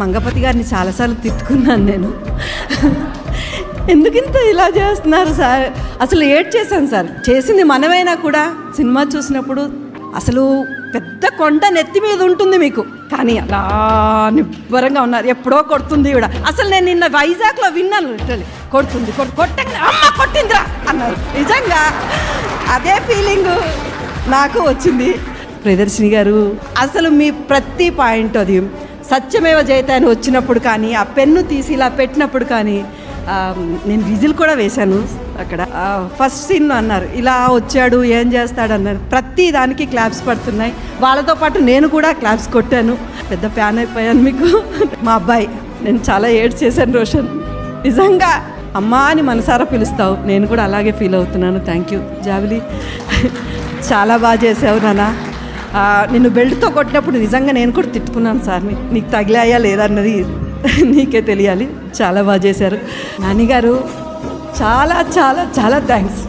మంగపతి గారిని చాలాసార్లు తిట్టుకున్నాను నేను. ఎందుకింత ఇలా చేస్తున్నారు సార్, అసలు ఏడ్ చేశాను సార్. చేసింది మనమైనా కూడా సినిమా చూసినప్పుడు అసలు పెద్ద కొండ నెత్తి మీద ఉంటుంది మీకు, కానీ అలా నిబ్బరంగా ఉన్నారు. ఎప్పుడో కొడుతుంది కూడా. అసలు నేను నిన్న వైజాగ్లో విన్నాను, కొడుతుంది కొట్టంగా అమ్మ కొట్టిందిరా అన్నారు. నిజంగా అదే ఫీలింగ్ నాకు వచ్చింది. ప్రియదర్శిని గారు అసలు మీ ప్రతి పాయింట్ అది సత్యమేవ జయతే అని వచ్చినప్పుడు కానీ, ఆ పెన్ను తీసి ఇలా పెట్టినప్పుడు కానీ, నేను విజిల్ కూడా వేశాను అక్కడ. ఫస్ట్ సీన్ అన్నారు ఇలా వచ్చాడు ఏం చేస్తాడు అన్నారు. ప్రతి దానికి క్లాప్స్ పడుతున్నాయి. వాళ్ళతో పాటు నేను కూడా క్లాప్స్ కొట్టాను. పెద్ద ఫ్యాన్ అయిపోయాను మీకు. మా అబ్బాయి, నేను చాలా ఏడ్ చేశాను రోషన్. నిజంగా అమ్మా అని మనసారా పిలుస్తావు, నేను కూడా అలాగే ఫీల్ అవుతున్నాను. థ్యాంక్ యూ జావిలి, చాలా బాగా చేసావు నాన్న. నిన్ను బెల్ట్తో కొట్టినప్పుడు నిజంగా నేను కూడా తిట్టుకున్నాను సార్, నీకు తగిలాయా లేదన్నది నీకే తెలియాలి. చాలా బాగా చేశారు నాన్నగారు. చాలా చాలా చాలా థ్యాంక్స్.